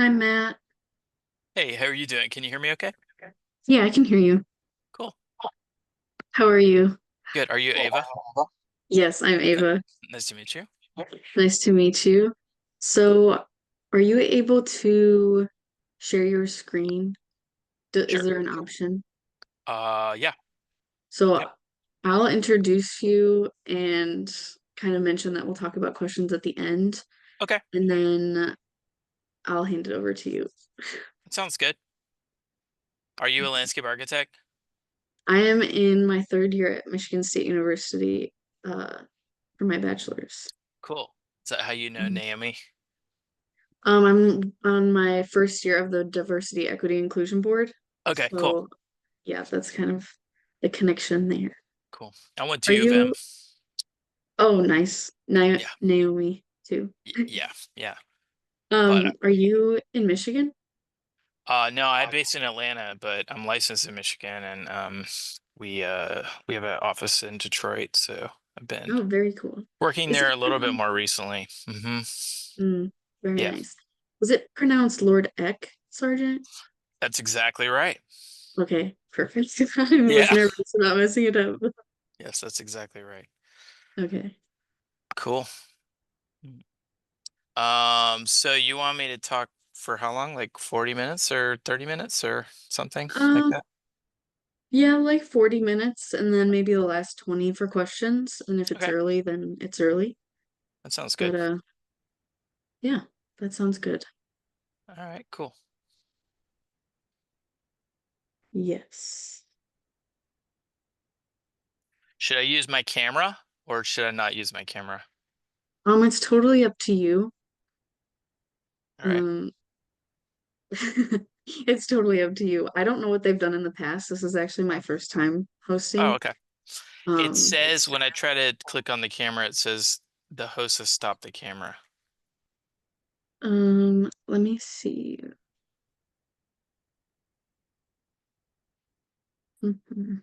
Hi, Matt. Hey, how are you doing? Can you hear me okay? Yeah, I can hear you. Cool. How are you? Good. Are you Ava? Yes, I'm Okay. Ava. Nice to meet you. Nice to meet you. So, are you able to share your screen? Is Sure. there an option? Yeah. So, Yep. I'll introduce you and kind of mention that we'll talk about questions at the end, Okay. and then I'll hand it over to you. That sounds good. Are you a landscape architect? I am in my third year at Michigan State University, uh, for my bachelor's. Cool. Is that how you know Naomi? I'm on my first year of the Diversity, Equity, Inclusion Board. Okay, cool. So yeah, that's kind of the connection there. Cool. I went to Are U of M. you? Oh, nice. Na Yeah. Naomi too. Yeah. Yeah. But Are you in Michigan? no, I'm based in Atlanta, but I'm licensed in Michigan and we have an office in Detroit, so I've been Oh, very cool. working Is there it a little bit pronounced? more recently. Very Yeah, nice. Was it pronounced Lord Eck, Sergeant? that's exactly right. Okay, perfect. I was Yeah. nervous about messing it up. Yes, that's exactly right. Okay. Cool. So you want me to talk for how long? Like 40 minutes or 30 minutes or something like Um, that? yeah, like 40 minutes and then maybe the last 20 for questions. And if it's Okay, early, then it's early. that sounds But good. yeah, that sounds good. All right, cool. Yes. Should I use my camera or should I not use my camera? It's totally up to you. All right. Um, it's totally up to you. I don't know what they've done in the past. This is actually my first time Oh, hosting. okay. It Um, says when I try to click on the camera, it says the host has stopped the camera. let me see. Mhm.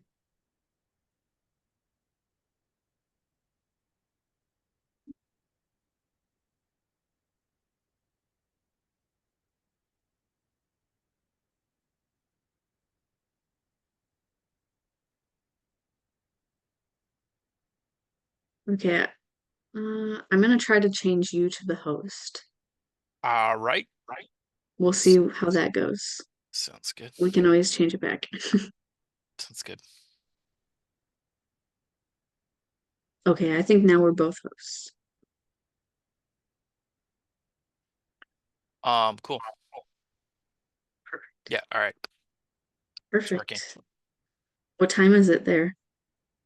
Okay. I'm gonna try to change you to the host. All right. We'll S- see how that goes. Sounds good. We can always change it back. Sounds good. Okay, I think now we're both hosts. Cool. Yeah, all right. It's working. Perfect. What time is it there?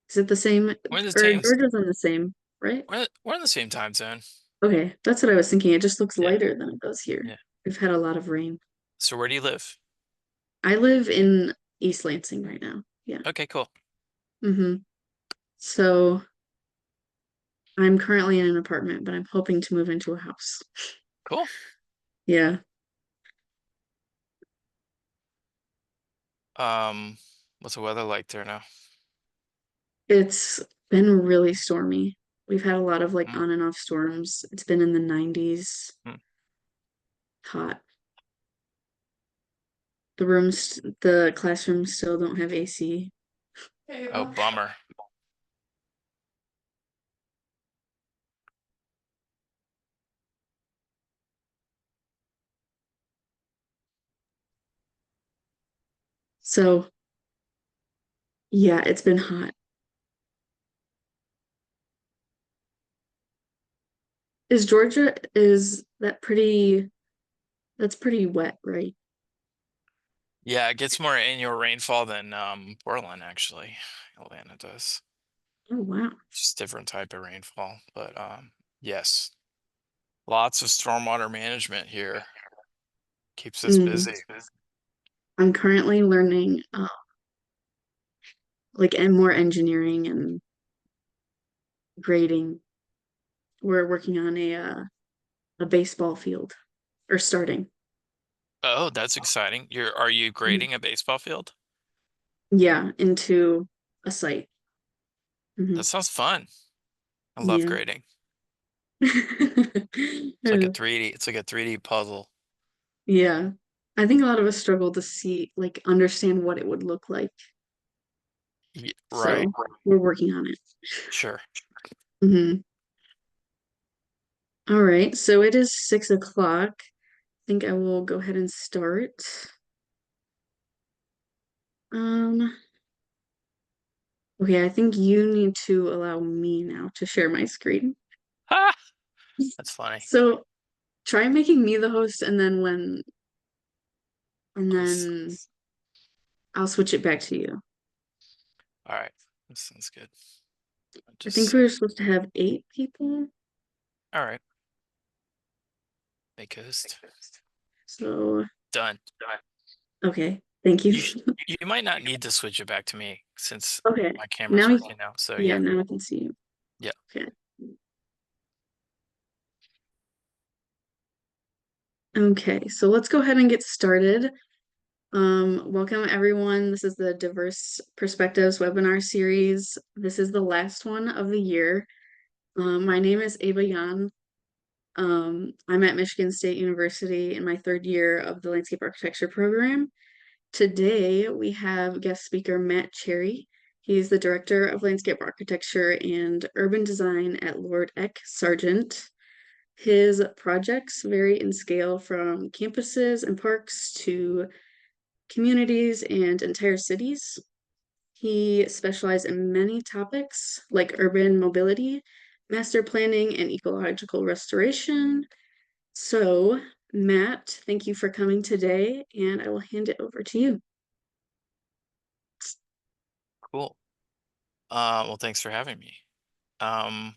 Is it the same? We're in the Or same Georgia's on the same, right? we're in the same time zone. Okay, that's what I was thinking. It just looks Yeah. lighter than it does here. Yeah. We've had a lot of rain. So where do you live? I live in East Lansing right now. Yeah. Okay, cool. So I'm currently in an apartment, but I'm hoping to move into a house. Cool. Yeah. Um, what's the weather like there now? It's been really stormy. We've had a lot of like Mm, on and off storms. It's been in the 90s, mm. hot. The classrooms still don't have AC. There you Oh, go. bummer. So yeah, it's been hot. Is that pretty, that's pretty wet, right? Yeah, it gets more annual rainfall than Portland actually. Atlanta does. Oh wow. Just different type of rainfall. But yes. Lots of stormwater management here. Keeps us Mm. busy. I'm currently learning like and more engineering and grading. We're working on a baseball field or starting. Oh, that's exciting. Are you Mhm. grading a baseball field? Yeah, into a site. That Hmm. sounds fun. I love Yeah. grading. It's like a Uh, 3D, it's like a 3D puzzle. Yeah. I think a lot of us struggle to see, like, understand what it would look like. Right. So we're working on it. Sure. Hmm. All right. So it is 6 o'clock. I think I will go ahead and start. Um, okay, I think you need to allow me now to share my screen. Ah, that's funny. So try making me the host and Let's- then I'll switch it back to you. All right. That sounds good. I Just think we set. were supposed to have 8 people. All right. Make host. So, Done. okay, thank you. You you might not need to switch it back to me since Okay, my camera's now, working now. So yeah, yeah. now I can see you. Yeah. Okay. Okay, so let's go ahead and get started. Welcome everyone. This is the Diverse Perspectives webinar series. This is the last one of the year. My name is Ava Yan. I'm at Michigan State University in my third year of the landscape architecture program. Today we have guest speaker Matt Cherry. He's the Director of Landscape Architecture and Urban Design at Lord Eck Sargent. His projects vary in scale from campuses and parks to communities and entire cities. He specialized in many topics like urban mobility, master planning, and ecological restoration. So, Matt, thank you for coming today, and I will hand it over to you. Cool. Well, thanks for having me. Um,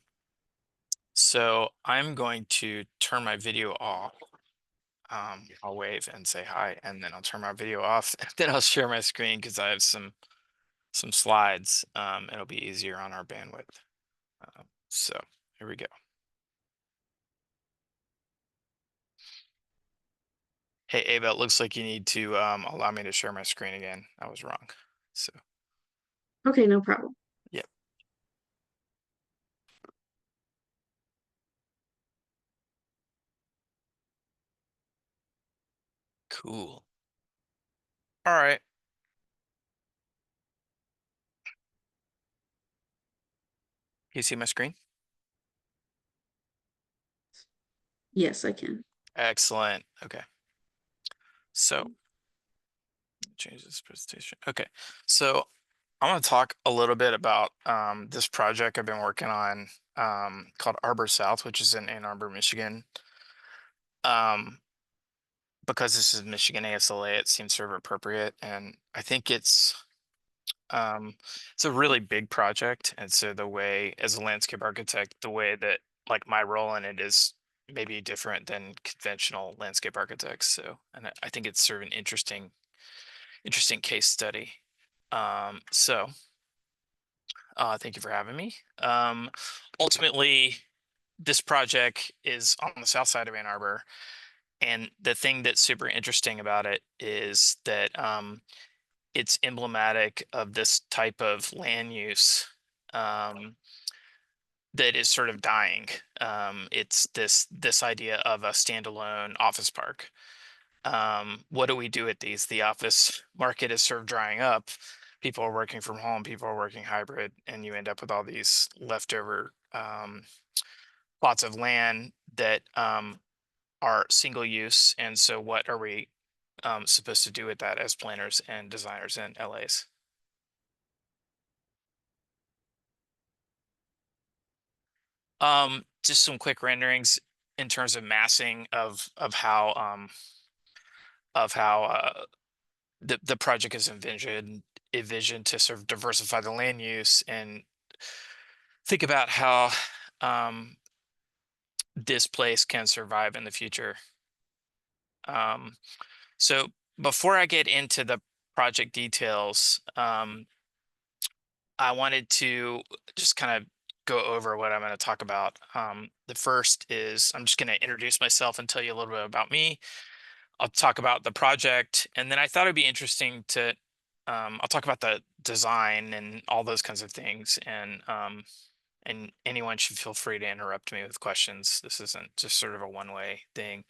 so I'm going to turn my video off. I'll wave and say hi, and then I'll turn my video off, and then I'll share my screen because I have some slides. It'll be easier on our bandwidth. So here we go. Hey, Ava, it looks like you need to allow me to share my screen again. I was wrong. So, Okay, no problem. yeah, cool. All right. Can you see my screen? Yes, I can. Excellent. Okay. So, change this presentation. Okay. So, I want to talk a little bit about this project I've been working on called Arbor South, which is in Ann Arbor, Michigan. Um, because this is Michigan ASLA, it seems sort of appropriate, and I think um, it's a really big project. And so the way, as a landscape architect, the way that like my role in it is maybe different than conventional landscape architects. So, and I think it's sort of an interesting case study. So thank you for having me. Ultimately, this project is on the south side of Ann Arbor. And the thing that's super interesting about it is that it's emblematic of this type of land use um, that is sort of dying. It's this idea of a standalone office park. What do we do with these? The office market is sort of drying up. People are working from home, people are working hybrid, and you end up with all these leftover plots of land that are single use. And so, what are we supposed to do with that as planners and designers in LAs? Just some quick renderings in terms of massing of how the project is envisioned to sort of diversify the land use and think about how um, this place can survive in the future. Um, so before I get into the project details, I wanted to just kind of go over what I'm going to talk about. The first is I'm just going to introduce myself and tell you a little bit about me. I'll talk about the project, and then I thought it'd be interesting to I'll talk about the design and all those kinds of things, and and anyone should feel free to interrupt me with questions. This isn't just sort of a one-way thing.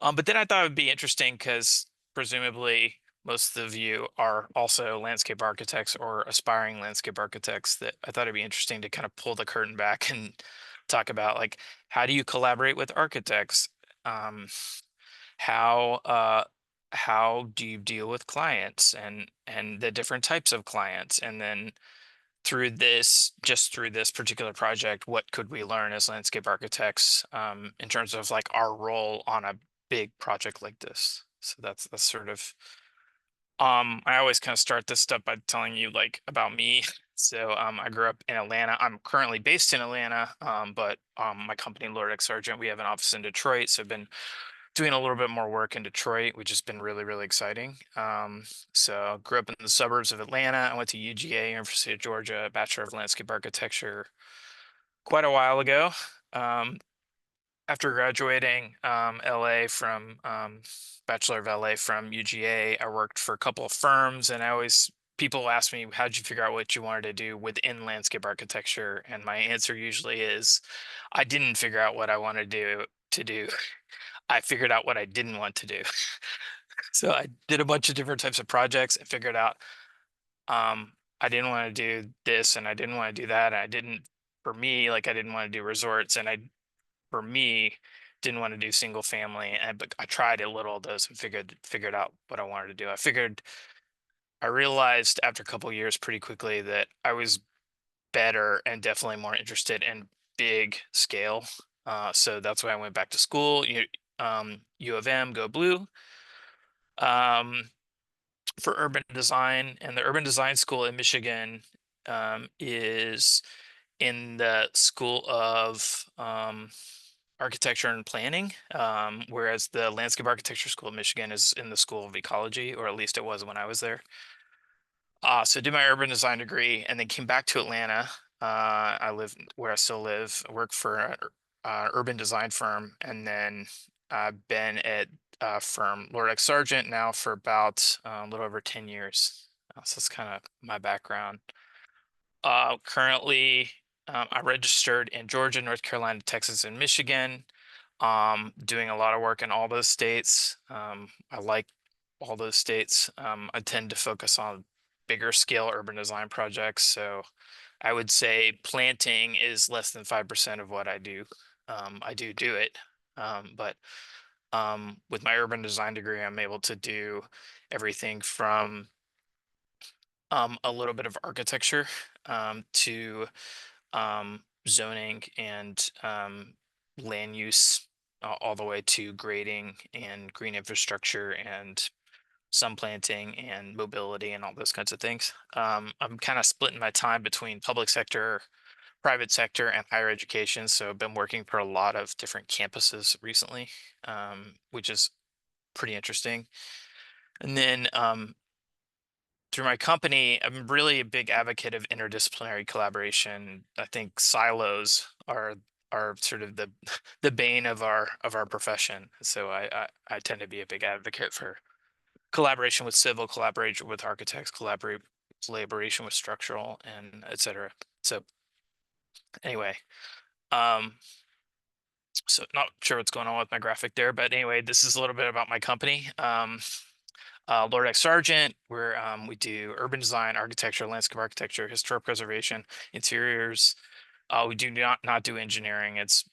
But then I thought it would be interesting because presumably most of you are also landscape architects or aspiring landscape architects. That I thought it'd be interesting to kind of pull the curtain back and talk about like how do you collaborate with architects? Um, how how do you deal with clients and the different types of clients? And then through this particular project, what could we learn as landscape architects in terms of like our role on a big project like this? So that's sort of I always kind of start this stuff by telling you like about me. So I grew up in Atlanta. I'm currently based in Atlanta, but my company, Lord X Sargent, we have an office in Detroit. So I've been doing a little bit more work in Detroit, which has been really, really exciting. So grew up in the suburbs of Atlanta. I went to UGA, University of Georgia, Bachelor of Landscape Architecture quite a while ago. Um, After graduating LA from Bachelor of LA from UGA, I worked for a couple of firms, and I always people ask me, "How did you figure out what you wanted to do within landscape architecture?" And my answer usually is, "I didn't figure out what I wanted to do. I figured out what I didn't want to do." So I did a bunch of different types of projects and figured out I didn't want to do this and I didn't want to do that. And I didn't for me, like I didn't want to do resorts and I for me didn't want to do single family. And but I tried a little of those and figured out what I wanted to do. I realized after a couple of years pretty quickly that I was better and definitely more interested in big scale. So that's why I went back to school. U of M, go blue. Um, for urban design, and the urban design school in Michigan is in the School of Architecture and Planning, whereas the Landscape Architecture School of Michigan is in the School of Ecology, or at least it was when I was there. So I did my urban design degree and then came back to Atlanta. I live where I still live, work for an urban design firm, and then I've been at firm Lord X Sargent now for about a little over 10 years. So that's kind of my background. Currently, I registered in Georgia, North Carolina, Texas, and Michigan. Doing a lot of work in all those states. I like all those states. I tend to focus on bigger scale urban design projects. So I would say planting is less than 5% of what I do. I do it. But with my urban design degree, I'm able to do everything from a little bit of architecture to zoning and land use, all the way to grading and green infrastructure and some planting and mobility and all those kinds of things. I'm kind of splitting my time between public sector, private sector, and higher education. So I've been working for a lot of different campuses recently, which is pretty interesting. And then through my company, I'm really a big advocate of interdisciplinary collaboration. I think silos are sort of the the bane of our profession. So I tend to be a big advocate for collaboration with civil, collaboration with architects, collaboration with structural, and et cetera. So anyway, um, so not sure what's going on with my graphic there, but anyway, this is a little bit about my company. Lord X Sargent, where we do urban design, architecture, landscape architecture, historic preservation, interiors. We do not do engineering. It's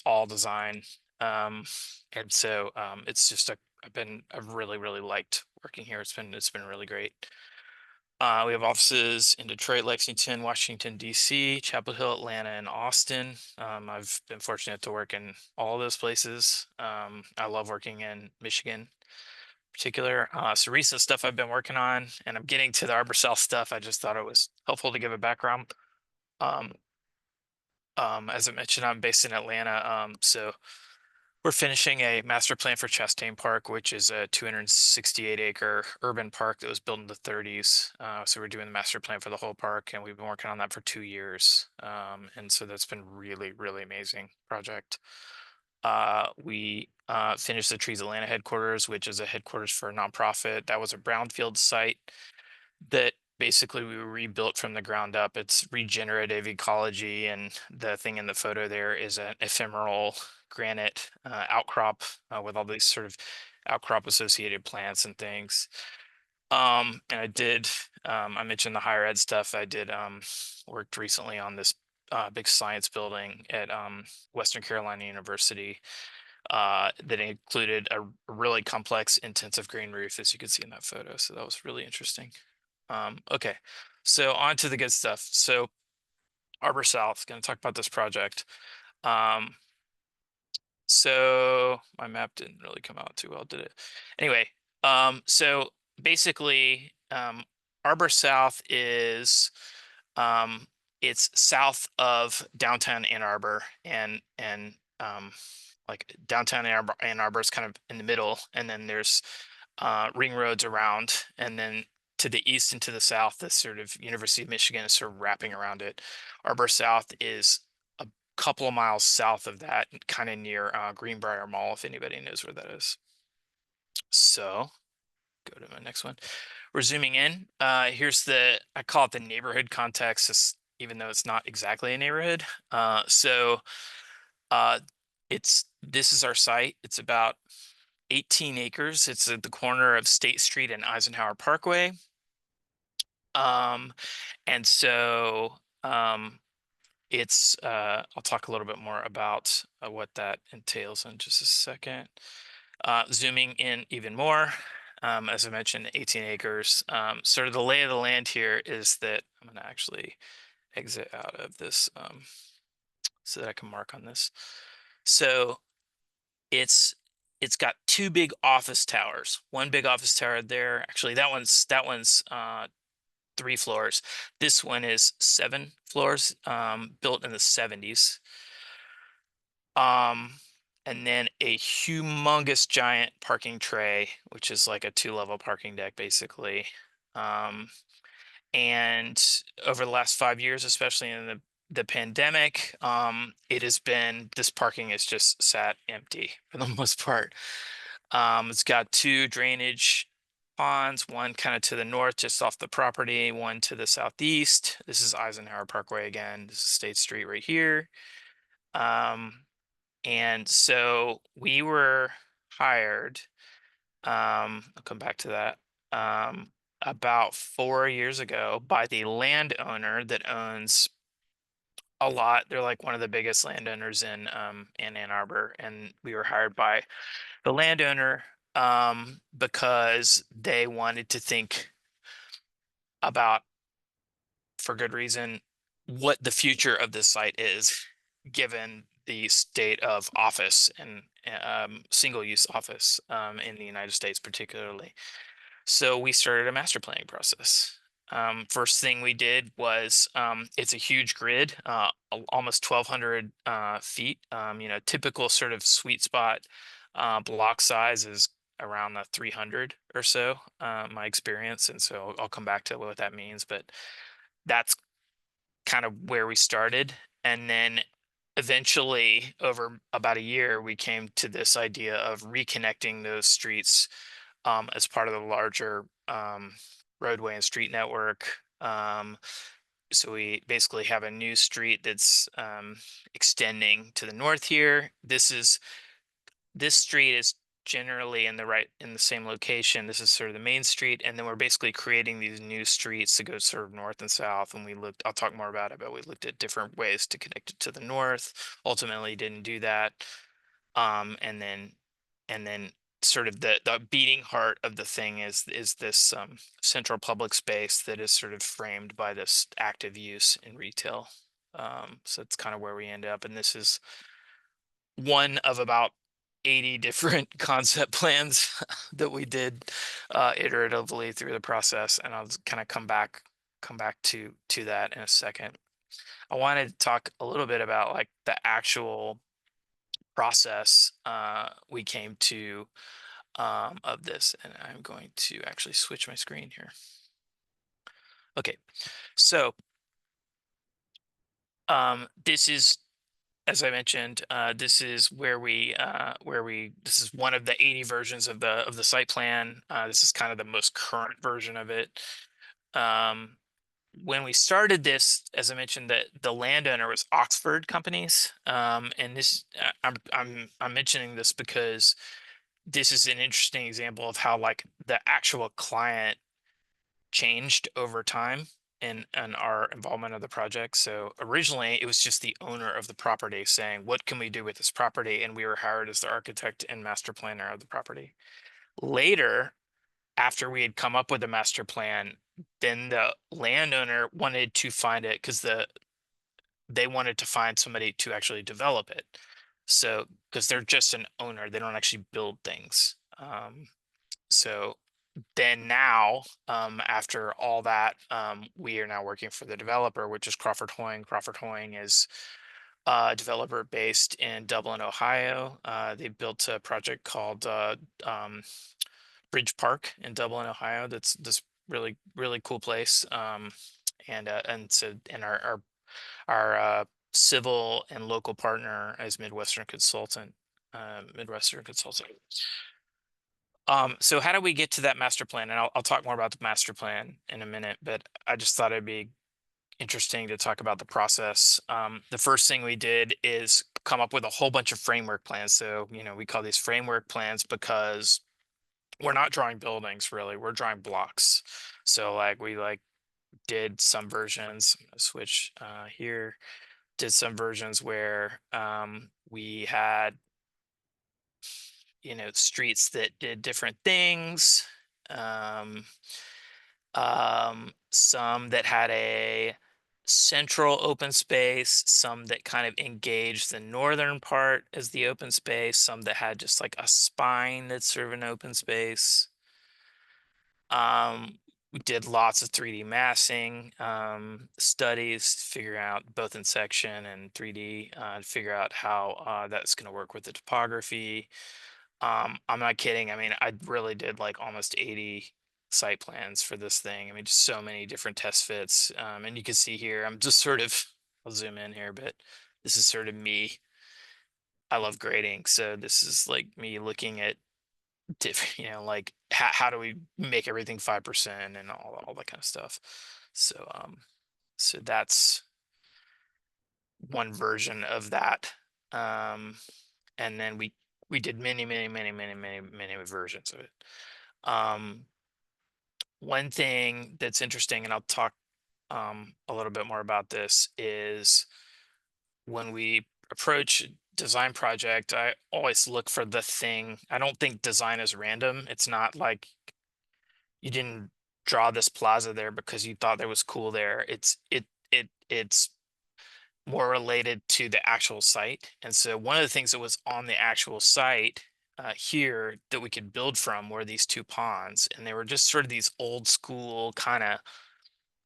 all design. Um, and so it's just I've really liked working here. It's been really great. We have offices in Detroit, Lexington, Washington, D.C., Chapel Hill, Atlanta, and Austin. I've been fortunate to work in all those places. I love working in Michigan particular. So recent stuff I've been working on, and I'm getting to the Arbor South stuff. I just thought it was helpful to give a background. Um, as I mentioned, I'm based in Atlanta. So we're finishing a master plan for Chastain Park, which is a 268-acre urban park that was built in the 30s. So we're doing the master plan for the whole park, and we've been working on that for 2 years. And so that's been really amazing project. We finished the Trees Atlanta headquarters, which is a headquarters for a nonprofit. That was a brownfield site that basically we rebuilt from the ground up. It's regenerative ecology, and the thing in the photo there is an ephemeral granite outcrop with all these sort of outcrop associated plants and things. And I mentioned the higher ed stuff. I did worked recently on this big science building at Western Carolina University that included a really complex intensive green roof, as you can see in that photo. So that was really interesting. Okay, so on to the good stuff. So Arbor South, going to talk about this project. Um, so my map didn't really come out too well, did it? Anyway, so basically, Arbor South is um, it's south of downtown Ann Arbor, and like downtown Ann Arbor is kind of in the middle, and then there's ring roads around, and then to the east and to the south, the sort of University of Michigan is sort of wrapping around it. Arbor South is a couple of miles south of that, kind of near Greenbrier Mall, if anybody knows where that is. So go to my next one. We're zooming in. Here's I call it the neighborhood context, even though it's not exactly a neighborhood. So uh, this is our site. It's about 18 acres. It's at the corner of State Street and Eisenhower Parkway. Um, and so I'll talk a little bit more about what that entails in just a second. Zooming in even more, as I mentioned, 18 acres. Sort of the lay of the land here is that I'm going to actually exit out of this so that I can mark on this. So it's it's got two big office towers. One big office tower there. Actually, that one's 3 floors. This one is 7 floors, built in the 70s. Um, and then a humongous giant parking tray, which is like a 2-level parking deck, basically. Um, and over the last 5 years, especially in the pandemic, this parking is just sat empty for the most part. It's got 2 drainage ponds, one kind of to the north, just off the property, one to the southeast. This is Eisenhower Parkway again. This is State Street right here. Um, and so we were hired, I'll come back to that, about 4 years ago by the landowner that owns a lot. They're like one of the biggest landowners in Ann Arbor, and we were hired by the landowner because they wanted to think about, for good reason, what the future of this site is, given the state of office and single-use office in the United States, particularly. So we started a master planning process. First thing we did was it's a huge grid, almost 1,200 feet. Typical sort of sweet spot block size is around the 300 or so, my experience. And so I'll come back to what that means, but that's kind of where we started. And then eventually, over about a year, we came to this idea of reconnecting those streets as part of the larger roadway and street network. So we basically have a new street that's extending to the north here. This street is generally in the same location. This is sort of the main street, and then we're basically creating these new streets to go sort of north and south. And I'll talk more about it, but we looked at different ways to connect it to the north. Ultimately didn't do that. And then sort of the beating heart of the thing is this central public space that is sort of framed by this active use in retail. So it's kind of where we end up, and this is one of about 80 different concept plans that we did iteratively through the process, and I'll kind of come back to that in a second. I wanted to talk a little bit about like the actual process we came to of this, and I'm going to actually switch my screen here. Okay, so this is, as I mentioned, this is this is one of the 80 versions of the site plan. This is kind of the most current version of it. Um, when we started this, as I mentioned, the landowner was Oxford Companies, and this I'm mentioning this because this is an interesting example of how like the actual client changed over time and our involvement of the project. So originally it was just the owner of the property saying, "What can we do with this property?" And we were hired as the architect and master planner of the property. Later, after we had come up with a master plan, then the landowner wanted to find it because they wanted to find somebody to actually develop it. So because they're just an owner, they don't actually build things. So then now, after all that, we are now working for the developer, which is Crawford Hoying. Crawford Hoying is a developer based in Dublin, Ohio. They built a project called Bridge Park in Dublin, Ohio. That's this really cool place. And our civil and local partner is Midwestern Consultant. Midwestern Consultant. So how do we get to that master plan? And I'll talk more about the master plan in a minute, but I just thought it'd be interesting to talk about the process. The first thing we did is come up with a whole bunch of framework plans. So, we call these framework plans because we're not drawing buildings really, we're drawing blocks. So like we like did some versions, I'm gonna switch here, did some versions where we had streets that did different things. Um, some that had a central open space, some that kind of engaged the northern part as the open space, some that had just like a spine that's sort of an open space. We did lots of 3D massing studies, figure out both in section and 3D, figure out how that's going to work with the topography. I'm not kidding. I mean, I really did like almost 80 site plans for this thing. I mean, just so many different test fits. And you can see here, I'm just sort of, I'll zoom in here, but this is sort of me. I love grading. So this is like me looking at different, like how do we make everything 5% and all that kind of stuff. So that's one version of that. Um, and then we did many versions of it. Um, One thing that's interesting, and I'll talk a little bit more about this, is when we approach a design project, I always look for the thing. I don't think design is random. It's not like you didn't draw this plaza there because you thought there was cool there. It's more related to the actual site. And so one of the things that was on the actual site here that we could build from were these two ponds, and they were just sort of these old school kind of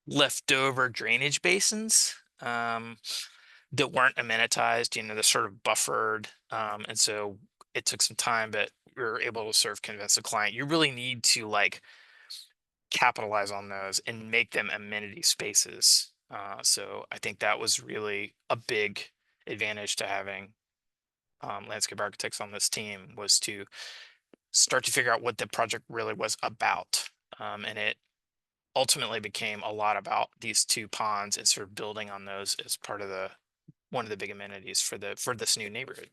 leftover drainage basins that weren't amenitized. They're sort of buffered, and so it took some time, but we were able to sort of convince the client you really need to like capitalize on those and make them amenity spaces. So I think that was really a big advantage to having landscape architects on this team, was to start to figure out what the project really was about. And it ultimately became a lot about these two ponds and sort of building on those as part of the one of the big amenities for this new neighborhood.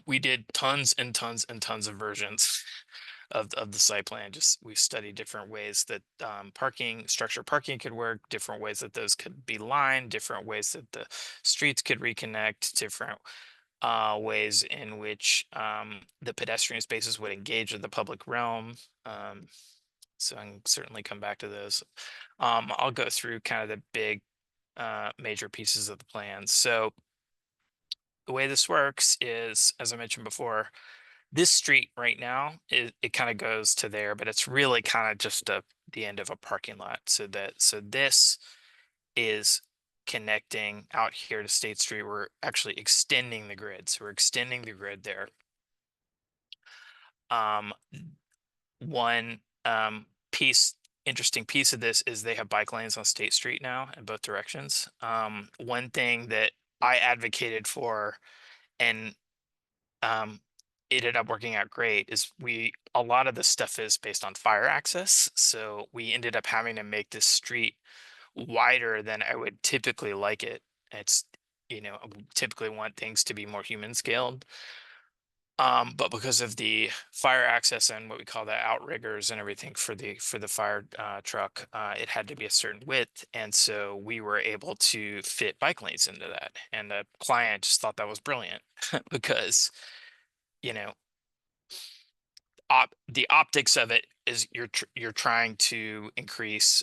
We did tons and tons and tons of versions of the site plan. Just we studied different ways that structured parking could work, different ways that those could be lined, different ways that the streets could reconnect, different ways in which the pedestrian spaces would engage with the public realm. So I can certainly come back to those. I'll go through kind of the big major pieces of the plan. So the way this works is, as I mentioned before, this street right now, it kind of goes to there, but it's really kind of just the end of a parking lot. So this is connecting out here to State Street. We're actually extending the grid. So we're extending the grid there. Um, One interesting piece of this is they have bike lanes on State Street now in both directions. One thing that I advocated for, and um, it ended up working out great is a lot of the stuff is based on fire access. So we ended up having to make this street wider than I would typically like it. It's, I would typically want things to be more human scaled. But because of the fire access and what we call the outriggers and everything for the fire truck, it had to be a certain width, and so we were able to fit bike lanes into that. And the client just thought that was brilliant because you know the optics of it is you're trying to increase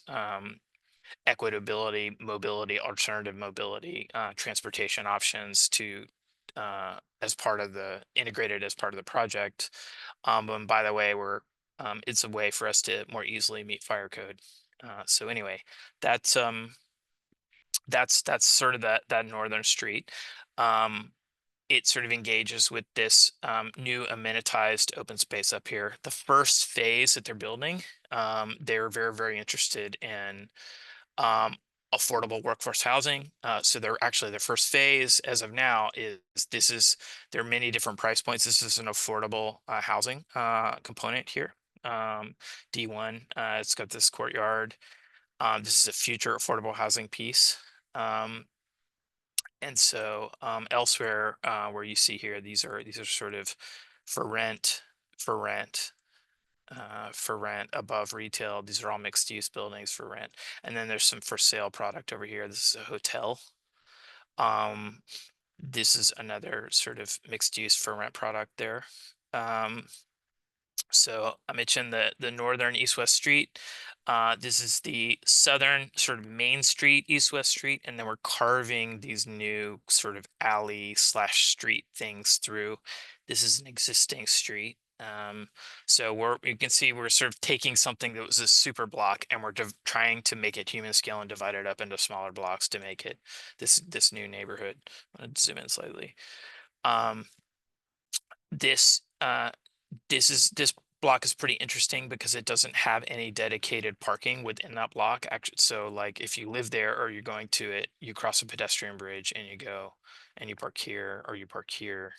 equitability, mobility, alternative mobility, transportation options to as part of the integrated as part of the project. And by the way, it's a way for us to more easily meet fire code. So anyway, that's that's sort of that northern street. Um, it sort of engages with this new amenitized open space up here. The first phase that they're building, they're very interested in um, affordable workforce housing. So they're actually their first phase as of now is this is there are many different price points. This is an affordable housing component here. D1, it's got this courtyard. This is a future affordable housing piece. Um, and so elsewhere where you see here, these are sort of for rent, for rent, for rent above retail. These are all mixed use buildings for rent. And then there's some for sale product over here. This is a hotel. Um, this is another sort of mixed use for rent product there. Um, so I mentioned the northern east-west street. This is the southern sort of main street, east-west street, and then we're carving these new sort of alley slash street things through. This is an existing street. So you can see we're sort of taking something that was a super block and we're trying to make it human scale and divide it up into smaller blocks to make it this new neighborhood. I'm gonna zoom in slightly. Um, this this block is pretty interesting because it doesn't have any dedicated parking within that block. Actually, so like if you live there or you're going to it, you cross a pedestrian bridge and you go and you park here or you park here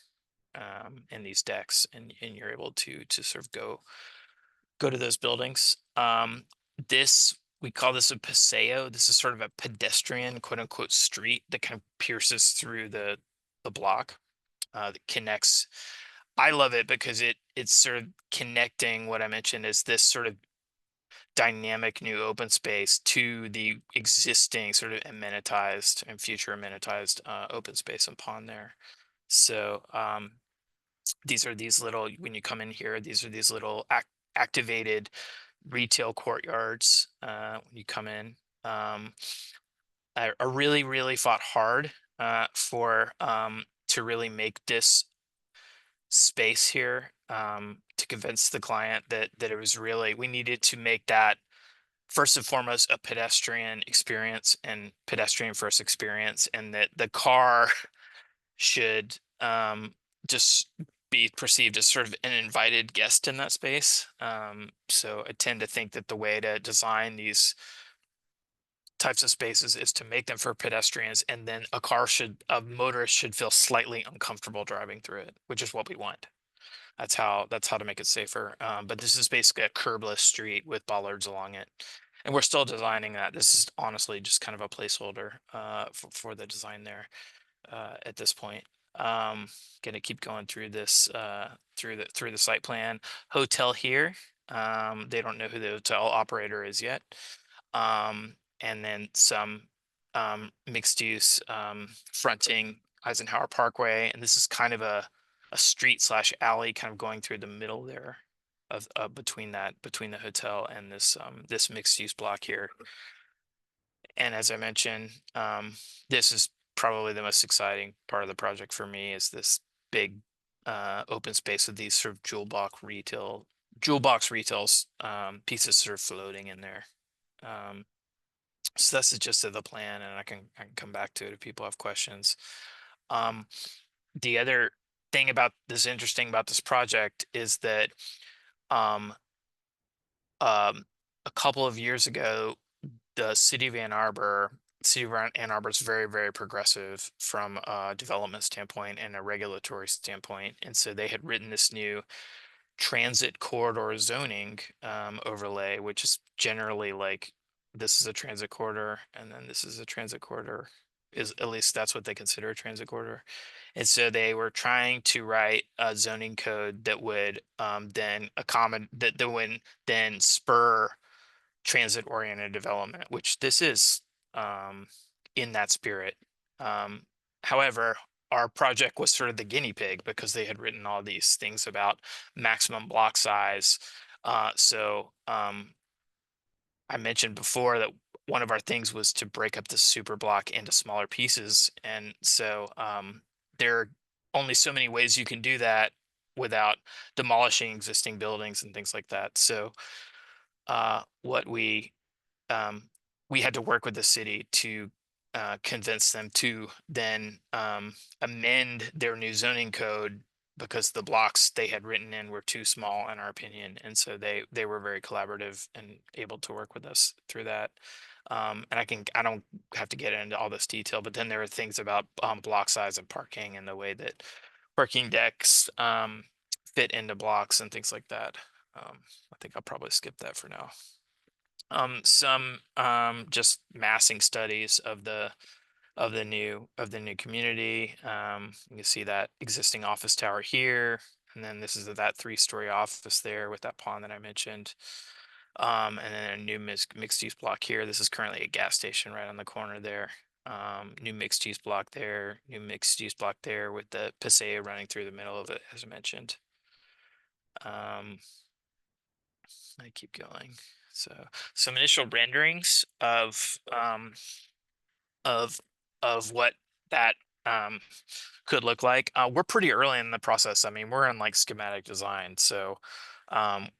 in these decks and you're able to sort of go to those buildings. This we call this a paseo. This is sort of a pedestrian quote unquote street that kind of pierces through the block that connects. I love it because it's sort of connecting what I mentioned is this sort of dynamic new open space to the existing sort of amenitized and future amenitized open space and pond there. So these are these little when you come in here, these are these little activated retail courtyards when you come in. I really fought hard for to really make this space here to convince the client that it was really we needed to make that first and foremost a pedestrian experience and pedestrian first experience, and that the car should just be perceived as sort of an invited guest in that space. So I tend to think that the way to design these types of spaces is to make them for pedestrians, and then a motorist should feel slightly uncomfortable driving through it, which is what we want. That's how to make it safer. But this is basically a curbless street with bollards along it, and we're still designing that. This is honestly just kind of a placeholder for the design there at this point. Gonna keep going through this through the site plan. Hotel here. They don't know who the hotel operator is yet. And then some mixed use fronting Eisenhower Parkway, and this is kind of a street slash alley kind of going through the middle there of between the hotel and this mixed use block here. And as I mentioned, this is probably the most exciting part of the project for me is this big open space with these sort of jewel box retails pieces sort of floating in there. Um, so that's the gist of the plan, and I can come back to it if people have questions. Um, the other thing about this interesting about this project is that um, um, a couple of years ago, the city of Ann Arbor City of Ann Arbor is very, very progressive from a development standpoint and a regulatory standpoint. And so they had written this new transit corridor zoning overlay, which is generally like this is a transit corridor and then this is a transit corridor. Is at least that's what they consider a transit corridor. And so they were trying to write a zoning code that would then accommodate that would then spur transit oriented development, which this is um, in that spirit. Um, However, our project was sort of the guinea pig because they had written all these things about maximum block size. I mentioned before that one of our things was to break up the super block into smaller pieces. And so there are only so many ways you can do that without demolishing existing buildings and things like that. So what um, we had to work with the city to convince them to then amend their new zoning code because the blocks they had written in were too small in our opinion, and so they were very collaborative and able to work with us through that. And I don't have to get into all this detail, but then there are things about block size and parking and the way that parking decks fit into blocks and things like that. I think I'll probably skip that for now. Some just massing studies of the new community. You can see that existing office tower here, and then this is that three-story office there with that pond that I mentioned. And then a new mixed use block here. This is currently a gas station right on the corner there. New mixed use block there, new mixed use block there with the Paseo running through the middle of it, as I mentioned. Um, I keep going. So some initial renderings of what that um could look like. We're pretty early in the process. I mean, we're in like schematic design, so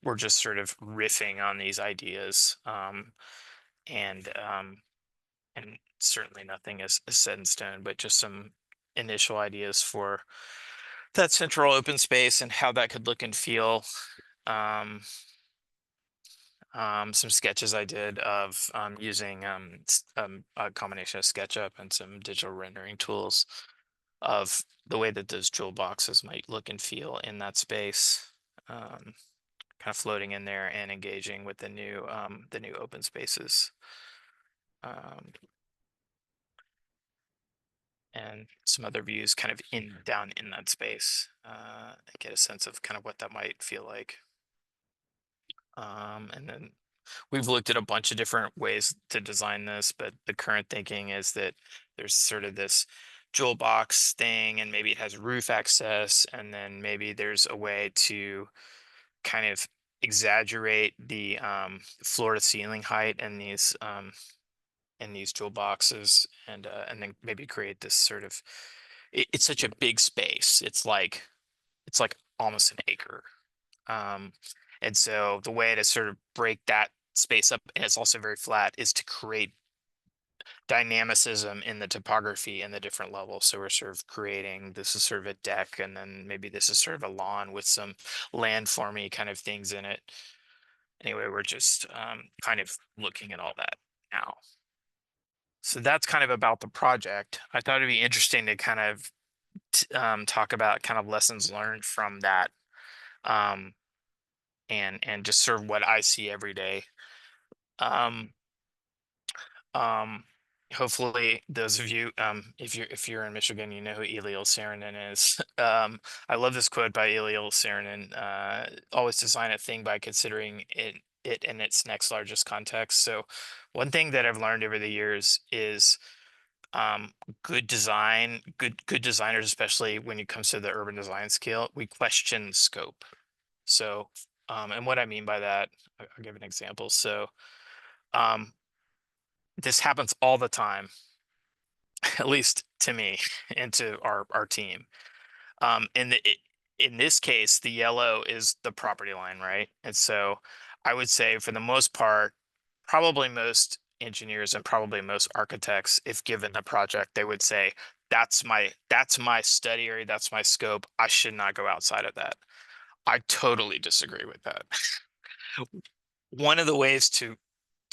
we're just sort of riffing on these ideas. And and certainly nothing is set in stone, but just some initial ideas for that central open space and how that could look and feel. Um, some sketches I did of using a combination of SketchUp and some digital rendering tools of the way that those jewel boxes might look and feel in that space, kind of floating in there and engaging with the new open spaces. Um, and some other views kind of in down in that space, get a sense of kind of what that might feel like. And then we've looked at a bunch of different ways to design this, but the current thinking is that there's sort of this jewel box thing, and maybe it has roof access, and then maybe there's a way to kind of exaggerate the floor to ceiling height in these jewel boxes, and then maybe create this sort of it's such a big space. It's like almost an acre. Um, and so the way to sort of break that space up, and it's also very flat, is to create dynamicism in the topography and the different levels. So we're sort of creating this is sort of a deck, and then maybe this is sort of a lawn with some landformy kind of things in it. Anyway, we're just kind of looking at all that now. So that's kind of about the project. I thought it'd be interesting to kind of talk about kind of lessons learned from that. Um, and just sort of what I see every day. Um, um, Hopefully those of you, if you're in Michigan, you know who Eliel Saarinen is. I love this quote by Eliel Saarinen. Always design a thing by considering it in its next largest context. So one thing that I've learned over the years is um, good designers, especially when it comes to the urban design scale, we question scope. So, and what I mean by that, I'll give an example. So, um, this happens all the time, at least to me and to our team. In this case, the yellow is the property line, right? And so, I would say for the most part, probably most engineers and probably most architects, if given the project, they would say, that's my study area, that's my scope. I should not go outside of that. I totally disagree with that. One of the ways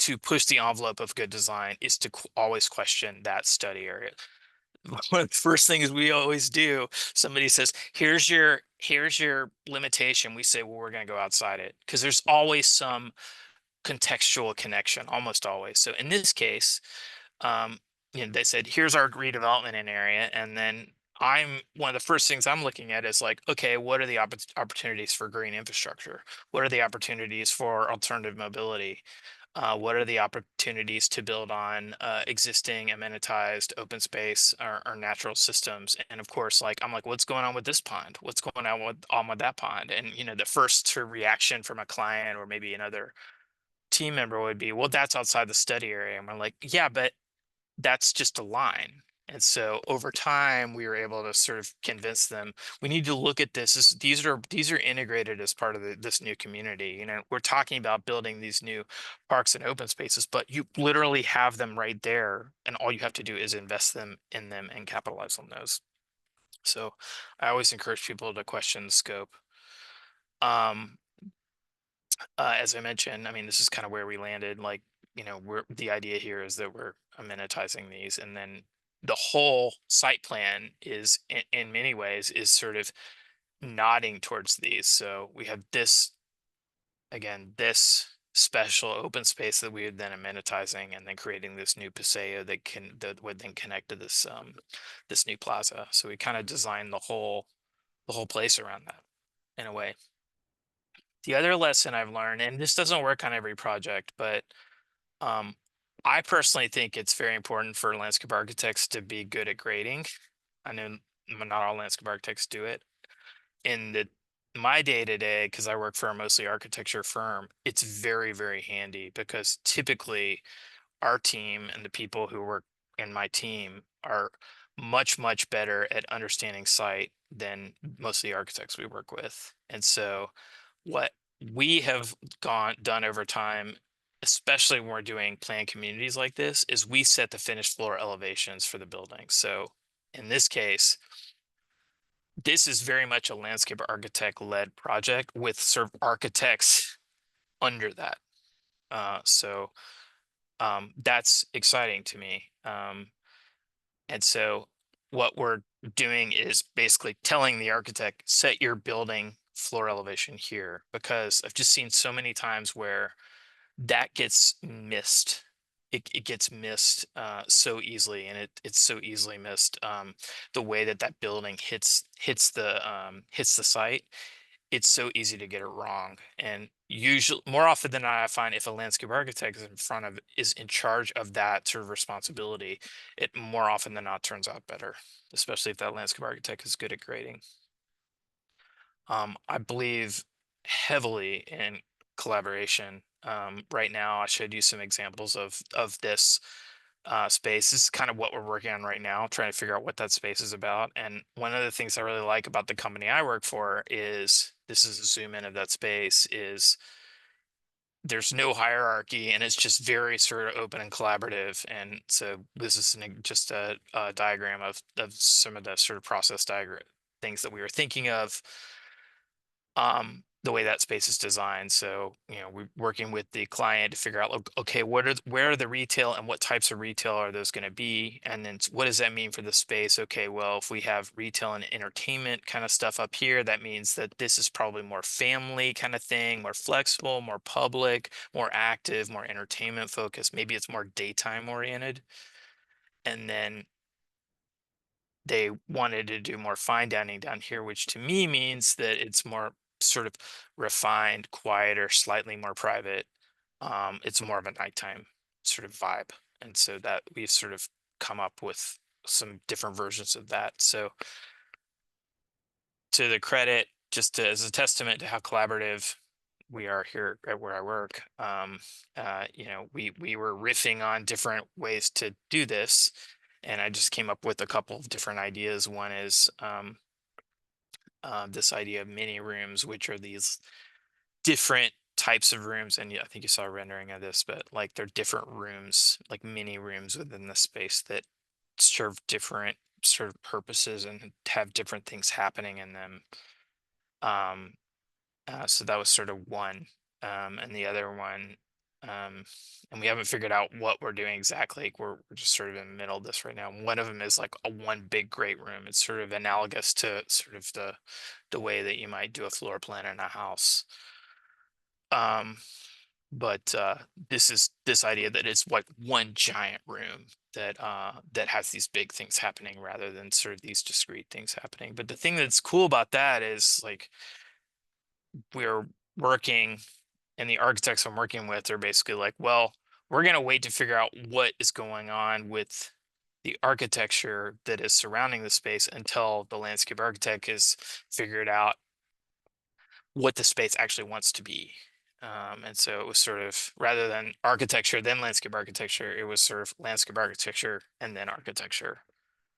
to push the envelope of good design is to always question that study area. One of the first things we always do, somebody says, here's your limitation. We say, well, we're going to go outside it because there's always some contextual connection, almost always. So in this case, um, they said, here's our redevelopment in area. And then one of the first things I'm looking at is like, okay, what are the opportunities for green infrastructure? What are the opportunities for alternative mobility? What are the opportunities to build on existing amenitized open space or natural systems? And of course, like I'm like, what's going on with this pond? What's going on with that pond? And the first sort of reaction from a client or maybe another team member would be, well, that's outside the study area. And we're like, yeah, but that's just a line. And so over time, we were able to sort of convince them we need to look at this. These are integrated as part of this new community. We're talking about building these new parks and open spaces, but you literally have them right there, and all you have to do is invest in them and capitalize on those. So I always encourage people to question the scope. Um, as I mentioned, I mean, this is kind of where we landed. Like, the idea here is that we're amenitizing these, and then the whole site plan is, in many ways, is sort of nodding towards these. So we have this again, this special open space that we are then amenitizing, and then creating this new paseo that would then connect to this new plaza. So we kind of designed the whole place around that in a way. The other lesson I've learned, and this doesn't work on every project, but um, I personally think it's very important for landscape architects to be good at grading. I know not all landscape architects do it. In my day to day, because I work for a mostly architecture firm, it's very, very handy because typically our team and the people who work in my team are much, much better at understanding site than most of the architects we work with. And so what we have done over time, especially when we're doing planned communities like this, is we set the finished floor elevations for the building. So in this case, this is very much a landscape architect led project with sort of architects under that. That's exciting to me. And so what we're doing is basically telling the architect, set your building floor elevation here, because I've just seen so many times where that gets missed. It gets missed so easily, and it's so easily missed. The way that building hits the site, it's so easy to get it wrong. And usually, more often than not, I find if a landscape architect is in charge of that sort of responsibility, it more often than not turns out better, especially if that landscape architect is good at grading. I believe heavily in collaboration. Right now, I showed you some examples of this space. This is kind of what we're working on right now, trying to figure out what that space is about. And one of the things I really like about the company I work for is this is a zoom in of that space is there's no hierarchy, and it's just very sort of open and collaborative. And so this is just a diagram of some of the sort of process diagram things that we were thinking of, the way that space is designed. So, we're working with the client to figure out, okay, where are the retail and what types of retail are those going to be? And then what does that mean for the space? Okay, well, if we have retail and entertainment kind of stuff up here, that means that this is probably more family kind of thing, more flexible, more public, more active, more entertainment focused. Maybe it's more daytime oriented. And then they wanted to do more fine dining down here, which to me means that it's more sort of refined, quieter, slightly more private. It's more of a nighttime sort of vibe. And so that we've sort of come up with some different versions of that. So to the credit, as a testament to how collaborative we are here at where I work, we were riffing on different ways to do this, and I just came up with a couple of different ideas. One is this idea of mini rooms, which are these different types of rooms. And yeah, I think you saw a rendering of this, but like they're different rooms, like mini rooms within the space that serve different sort of purposes and have different things happening in them. Um, so that was sort of one. And the other one Um, and we haven't figured out what we're doing exactly. Like, we're just sort of in the middle of this right now. One of them is like a one big great room. It's sort of analogous to sort of the way that you might do a floor plan in a house. Um, but this is this idea that it's like one giant room that has these big things happening rather than sort of these discrete things happening. But the thing that's cool about that is like we're working, and the architects I'm working with are basically like, well, we're going to wait to figure out what is going on with the architecture that is surrounding the space until the landscape architect has figured out what the space actually wants to be. And so it was sort of, rather than architecture, then landscape architecture, it was sort of landscape architecture and then architecture,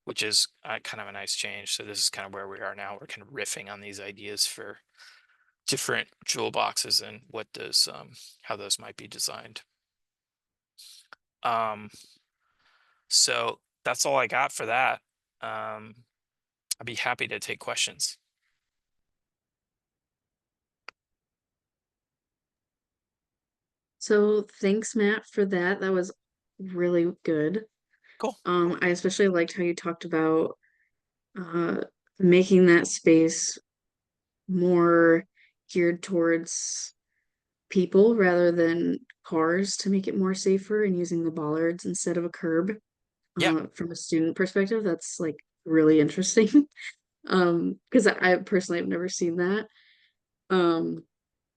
which is kind of a nice change. So this is kind of where we are now. We're kind of riffing on these ideas for different jewel boxes and what those how those might be designed. Um, so that's all I got for that. I'd be happy to take questions. So thanks, Matt, for that. That was really good. Cool. I especially liked how you talked about uh, making that space more geared towards people rather than cars to make it more safer and using the bollards instead of a curb. Yeah. From a student perspective, that's like really interesting. Because I personally have never seen that. Um,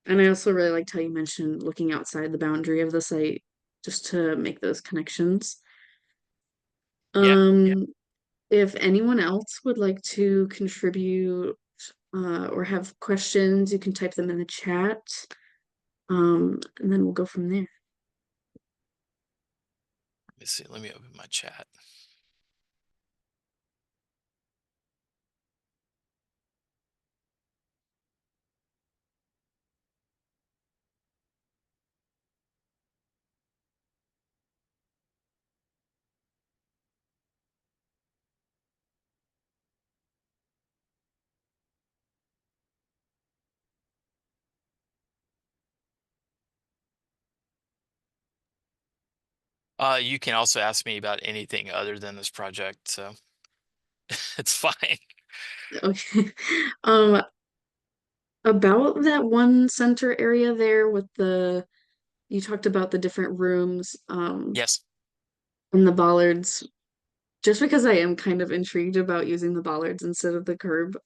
and I also really liked how you mentioned looking outside the boundary of the site just to make those connections. Yeah. Um, if anyone else would like to contribute or have questions, you can type them in the chat. And then we'll go from there. Let me see. Let me open my chat. You can also ask me about anything other than this project, so it's fine. Okay. Um, about that one center area there with you talked about the different rooms, Yes, and the bollards. Just because I am kind of intrigued about using the bollards instead of the curb,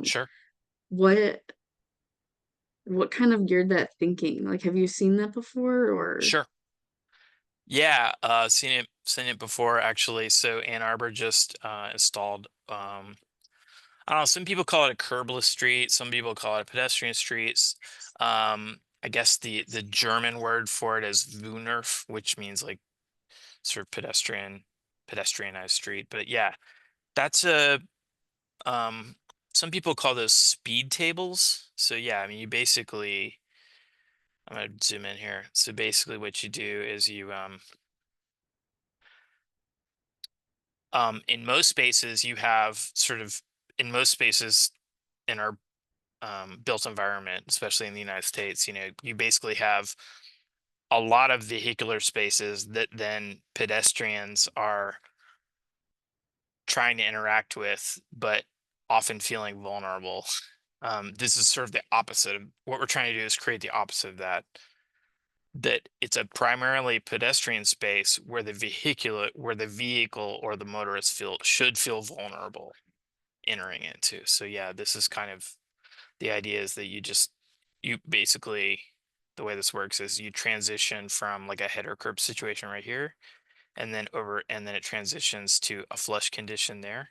sure, what what kind of geared that thinking? Like, have you seen that before or sure. Yeah, seen it before actually. So Ann Arbor just installed I don't know, some people call it a curbless street, some people call it a pedestrian streets. I guess the German word for it is Wünerf, which means like sort of pedestrianized street. But yeah, that's a um some people call those speed tables. So yeah, I mean you basically, I'm gonna zoom in here. So basically what you do is you in most spaces you have sort of, in most spaces in our built environment, especially in the United States, you know, you basically have a lot of vehicular spaces that then pedestrians are trying to interact with, but often feeling vulnerable. This is sort of the opposite of what we're trying to do, is create the opposite of that. That it's a primarily pedestrian space where where the vehicle or the motorist should feel vulnerable entering into. So yeah, this is kind of the idea, is that you basically, the way this works is you transition from like a header curb situation right here, and then it transitions to a flush condition there.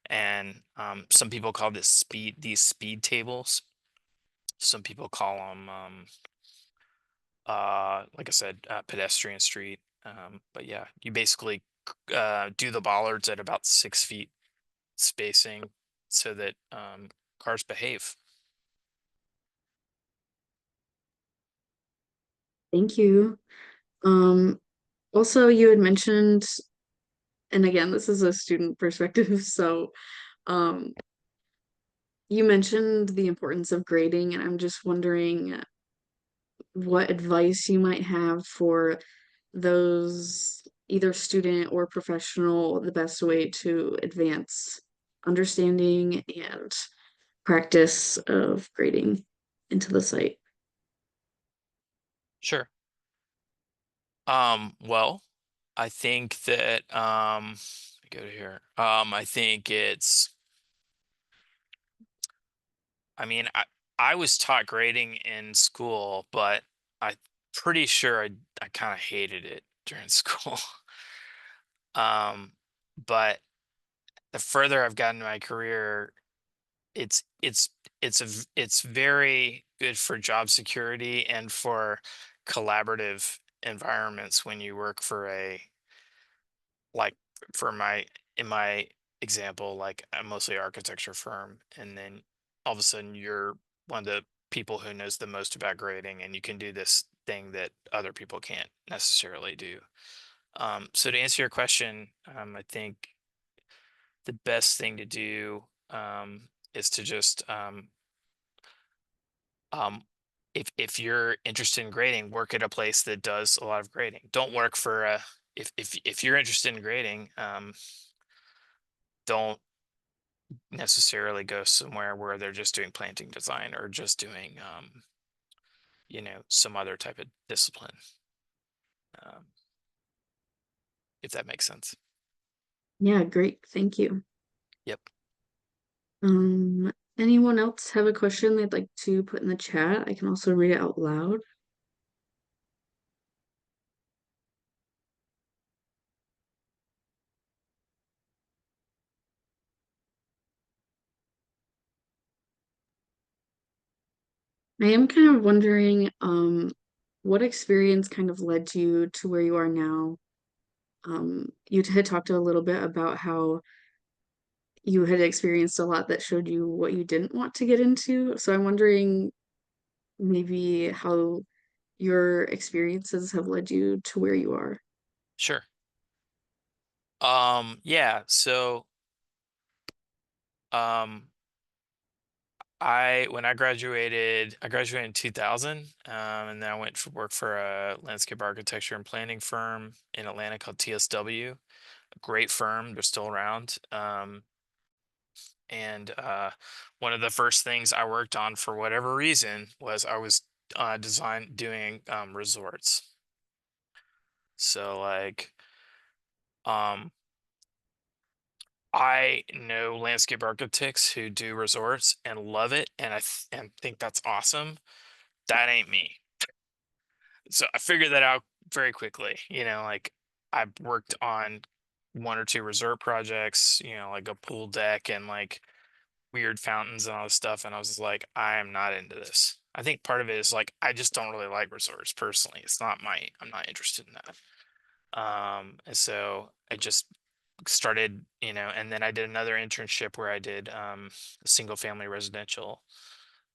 And some people call these speed tables. Some people call them like I said, pedestrian street. But yeah, you basically do the bollards at about 6 feet spacing so that cars behave. thank you. Um, Also you had mentioned, and again, this is a student perspective, so um you mentioned the importance of grading, and I'm just wondering what advice you might have for those, either student or professional, the best way to advance understanding and practice of grading into the site. Sure. Well, I think that let me go to here. I think I mean, I was taught grading in school, but I'm pretty sure I kind of hated it during school. Um, but the further I've gotten in my career, it's it's it's very good for job security and for collaborative environments when you work for a like for my in my example, like a mostly architecture firm, and then all of a sudden you're one of the people who knows the most about grading, and you can do this thing that other people can't necessarily do. So to answer your question, I think the best thing to do is to just um, if you're interested in grading, work at a place that does a lot of grading. Don't work for a if you're interested in grading, don't necessarily go somewhere where they're just doing planting design or just doing some other type of discipline. Um, if that makes sense. Yeah, great. Thank you. Yep. Anyone else have a question they'd like to put in the chat? I can also read it out loud. I am kind of wondering, what experience kind of led you to where you are now? You had talked a little bit about how you had experienced a lot that showed you what you didn't want to get into. So I'm wondering maybe how your experiences have led you to where you are. Sure. Yeah, so um I when I graduated in 2000, and then I went to work for a landscape architecture and planning firm in Atlanta called TSW. A great firm, they're still around. And one of the first things I worked on for whatever reason was I was doing resorts. So like um I know landscape architects who do resorts and love it, and and think that's awesome. That ain't me. So I figured that out very quickly. Like I worked on one or two resort projects, like a pool deck and like weird fountains and all this stuff. And I was just like, I am not into this. I think part of it is like I just don't really like resorts personally. I'm not interested in that. And so I just started, and then I did another internship where I did single family residential.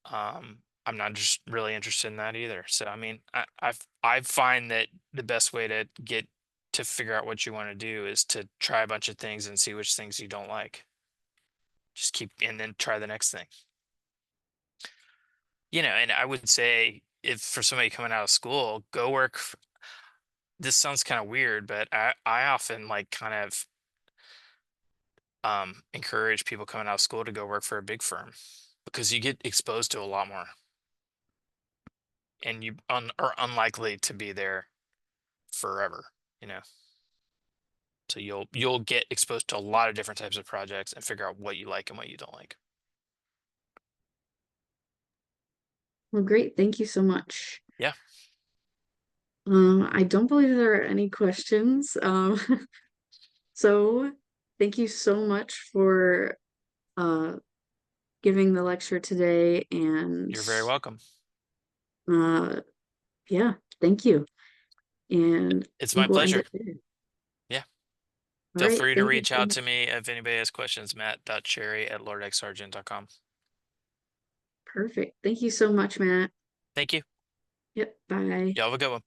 I'm not just really interested in that either. So I mean, I find that the best way to get to figure out what you want to do is to try a bunch of things and see which things you don't like. Just keep and then try the next thing. And I would say if for somebody coming out of school, go work. This sounds kind of weird, but I often like kind of encourage people coming out of school to go work for a big firm because you get exposed to a lot more and are unlikely to be there forever, you know. So you'll get exposed to a lot of different types of projects and figure out what you like and what you don't like. Well, great. Thank you so much. Yeah, I don't believe there are any questions. So thank you so much for uh, giving the lecture today. And you're very welcome. uh, yeah, thank you. And I It's my think we'll end pleasure. it there. Yeah. All Feel right. free to Thank you reach so out to much. me if anybody has questions, matt.cherry@lordxsergeant.com. Perfect. Thank you so much, Matt. Thank you. Yep. Bye. Y'all have a good one.